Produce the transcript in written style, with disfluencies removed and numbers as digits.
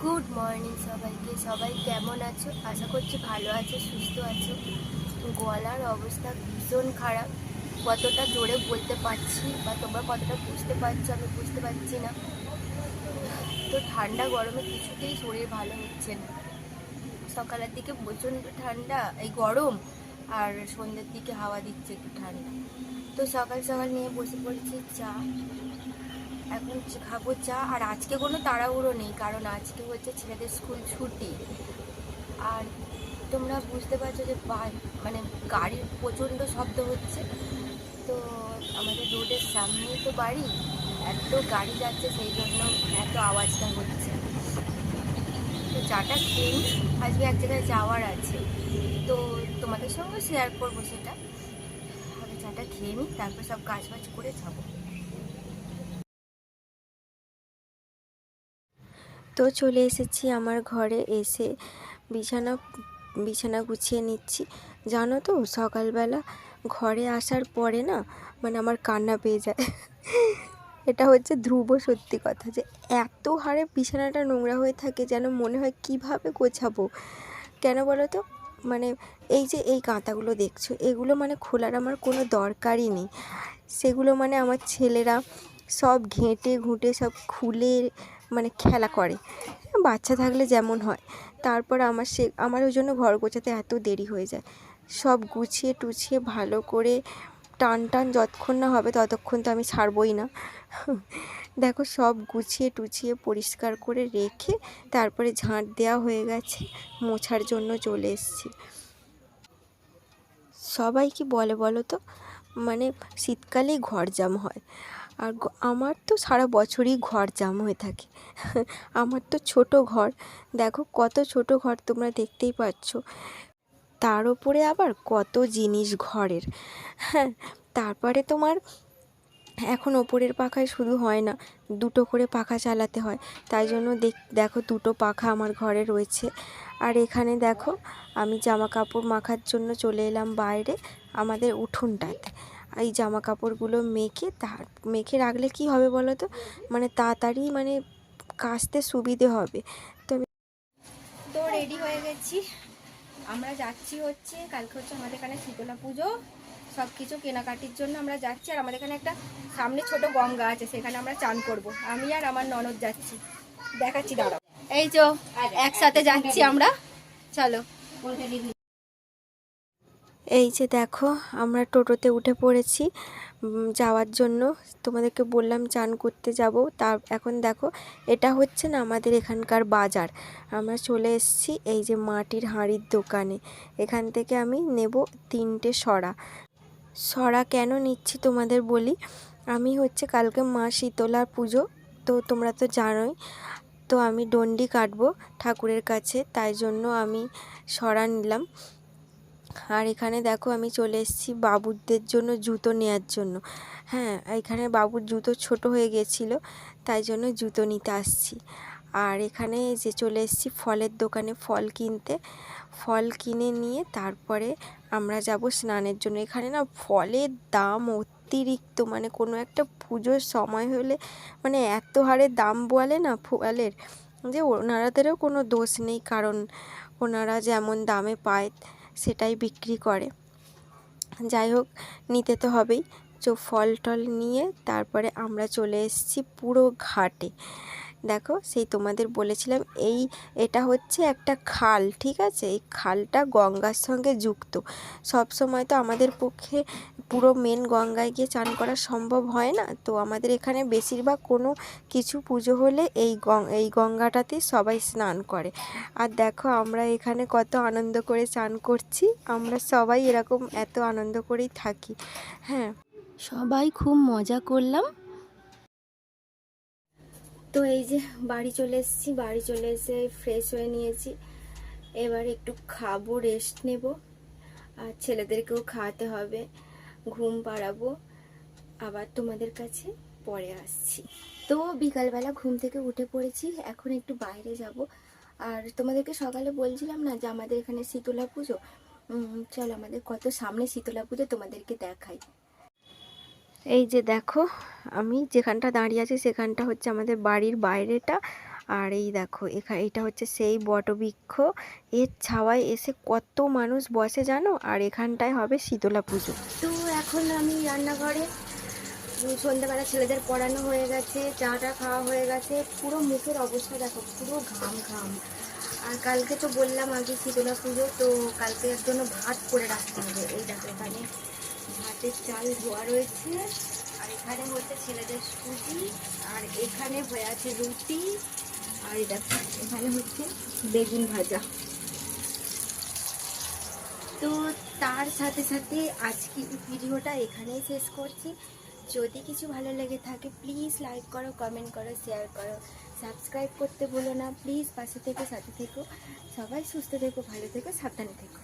Good morning সবাইকে। সবাই কেমন আছো? আশা করছি ভালো আছো, সুস্থ আছো। গলার অবস্থা ভীষণ খারাপ, কতটা জোরে বলতে পারছি বা তোমরা কতটা বুঝতে পারছো আমি বুঝতে পারছি না। তো ঠান্ডা গরমে কিছুতেই শরীর ভালো হচ্ছে না। সকালের দিকে প্রচণ্ড ঠান্ডা, এই গরম, আর সন্ধ্যের দিকে হাওয়া দিচ্ছে একটু ঠান্ডা। তো সকাল সকাল নিয়ে বসে পড়েছি চা। এখন খাবো চা। আর আজকে কোনো তাড়াহুড়ো নেই, কারণ আজকে হচ্ছে ছেলেদের স্কুল ছুটি। আর তোমরা বুঝতে পারছো যে মানে গাড়ির প্রচণ্ড শব্দ হচ্ছে। তো আমাদের রোডের সামনেই তো বাড়ি, এত গাড়ি যাচ্ছে, সেই জন্য এত আওয়াজটা হচ্ছে। তো চাটা খেয়ে নিই, আজকে এক জায়গায় যাওয়ার আছে, তো তোমাদের সঙ্গে শেয়ার করবো সেটা। আগে চাটা খেয়ে নিই, তারপর সব কাজ বাজ করে যাবো। তো চলে এসেছি আমার ঘরে, এসে বিছানা বিছানা গুছিয়ে নিচ্ছি। জানো তো, সকালবেলা ঘরে আসার পরে না, মানে আমার কান্না পেয়ে যায়। এটা হচ্ছে ধ্রুব সত্যি কথা, যে এত হারে বিছানাটা নোংরা হয়ে থাকে, যেন মনে হয় কিভাবে গোছাবো। কেন বলো তো, মানে এই যে এই কাঁথাগুলো দেখছো, এগুলো মানে খোলার আমার কোনো দরকারই নেই। সেগুলো মানে আমার ছেলেরা সব ঘেঁটে ঘুঁটে সব খুলে মানে খেলা করে, বাচ্চা থাকলে যেমন হয়। তারপর আমার ওই জন্য ঘর গোছাতে এত দেরি হয়ে যায়। সব গুছিয়ে টুছিয়ে ভালো করে টান টান যতক্ষণ না হবে ততক্ষণ তো আমি ছাড়বই না। দেখো, সব গুছিয়ে টুছিয়ে পরিষ্কার করে রেখে তারপরে ঝাঁট দেওয়া হয়ে গেছে, মোছার জন্য চলে এসেছি। সবাই কি বলে বলো তো, মানে শীতকালেই ঘর জাম হয়, আর আমার তো সারা বছরই ঘর জাম হয়ে থাকে। আমার তো ছোট ঘর, দেখো কত ছোট ঘর, তোমরা দেখতেই পাচ্ছ। তার উপরে আবার কত জিনিস ঘরের। হ্যাঁ, তারপরে তোমার এখন ওপরের পাখায় শুধু হয় না, দুটো করে পাখা চালাতে হয়। তাই জন্য দেখো দুটো পাখা আমার ঘরে রয়েছে। আর এখানে দেখো, আমি জামা কাপড় মাখার জন্য চলে এলাম বাইরে আমাদের উঠোনটাতে। এই জামা কাপড়গুলো মেখে রাখলে কি হবে বলো তো, মানে তাড়াতাড়ি মানে কাচতে সুবিধে হবে। তো রেডি হয়ে গেছি, আমরা যাচ্ছি হচ্ছে কালকে হচ্ছে আমাদের এখানে শীতলা পুজো, সব কিছু কেনাকাটির জন্য আমরা যাচ্ছি। আর আমাদের এখানে একটা সামনে ছোট গঙ্গা আছে, সেখানে আমরা চান করব। আমি আর আমার ননদ যাচ্ছি, দেখাচ্ছি দাঁড়াও। এই যে একসাথে যাচ্ছি আমরা, চলো। এই যে দেখো, আমরা টোটোতে উঠে পড়েছি যাওয়ার জন্য। তোমাদেরকে বললাম চান করতে যাব। এখন দেখো, এটা হচ্ছে না আমাদের এখানকার বাজার। আমরা চলে এসেছি এই যে মাটির হাঁড়ির দোকানে। এখান থেকে আমি নেব 3টে সরা। সরা কেন নিচ্ছি তোমাদের বলি। আমি হচ্ছে কালকে মা শীতলার পুজো, তো তোমরা তো জানোই। তো আমি ডন্ডি কাটবো ঠাকুরের কাছে, তাই জন্য আমি সরা নিলাম। আর এখানে দেখো, আমি চলে এসেছি বাবুদের জন্য জুতো নেওয়ার জন্য। হ্যাঁ, এখানে বাবুর জুতো ছোট হয়ে গেছিলো, তাই জন্য জুতো নিতে আসছি। আর এখানে যে চলে এসেছি ফলের দোকানে ফল কিনতে। ফল কিনে নিয়ে তারপরে আমরা যাব স্নানের জন্য। এখানে না ফলের দাম অতিরিক্ত, মানে কোনো একটা পুজোর সময় হলে মানে এত হারে দাম বলে না ফলের, যে ওনাদেরও কোনো দোষ নেই, কারণ ওনারা যেমন দামে পায় সেটাই বিক্রি করে। যাই হোক, নিতে তো হবেই। তো ফল টল নিয়ে তারপরে আমরা চলে এসেছি পুরো ঘাটে। দেখো, সেই তোমাদের বলেছিলাম এটা হচ্ছে একটা খাল, ঠিক আছে? এই খালটা গঙ্গার সঙ্গে যুক্ত। সব সময় তো আমাদের পক্ষে পুরো মেন গঙ্গায় গিয়ে চান করা সম্ভব হয় না, তো আমাদের এখানে বেশিরভাগ কোনো কিছু পুজো হলে এই গঙ্গাটাতে সবাই স্নান করে। আর দেখো, আমরা এখানে কত আনন্দ করে চান করছি। আমরা সবাই এরকম এত আনন্দ করেই থাকি। হ্যাঁ, সবাই খুব মজা করলাম। তো এই যে বাড়ি চলে এসেছি, বাড়ি চলে এসে ফ্রেশ হয়ে নিয়েছি। এবার একটু খাবো, রেস্ট নেব, আর ছেলেদেরকেও খাওয়াতে হবে, ঘুম পাড়াবো। আবার তোমাদের কাছে পরে আসছি। তো বিকালবেলা ঘুম থেকে উঠে পড়েছি, এখন একটু বাইরে যাব। আর তোমাদেরকে সকালে বলছিলাম না যে আমাদের এখানে শীতলা পুজো। চল, আমাদের কত সামনে শীতলা পুজো তোমাদেরকে দেখাই। এই যে দেখো, আমি যেখানটা দাঁড়িয়ে আছি সেখানটা হচ্ছে আমাদের বাড়ির বাইরেটা, আর এই দেখো এখানে এটা হচ্ছে সেই বটবৃক্ষ, এর ছাওয়ায় এসে কত মানুষ বসে জানো। আর এখানটায় হবে শীতলা পুজো। তো এখন আমি রান্নাঘরে, সন্ধ্যাবেলা ছেলেদের পড়ানো হয়ে গেছে, চাটা খাওয়া হয়ে গেছে, পুরো মুখের অবস্থা দেখো, পুরো ঘাম ঘাম। আর কালকে তো বললাম আগে শীতলা পুজো, তো কালকে এর জন্য ভাত করে রাখতে হবে। এই দেখো এখানে ভাতের চাল ধোয়া রয়েছে, আর এখানে হচ্ছে ছেলেদের সুজি, আর এখানে হয়ে আছে রুটি, আর এই দেখো এখানে হচ্ছে বেগুন ভাজা। তো তার সাথে সাথে আজকে ভিডিওটা এখানেই শেষ করছি। যদি কিছু ভালো লেগে থাকে প্লিজ লাইক করো, কমেন্ট করো, শেয়ার করো, সাবস্ক্রাইব করতে ভুলো না প্লিজ। পাশে থেকে সাথে থেকো। সবাই সুস্থ থেকো, ভালো থেকো, সাবধানে থেকো।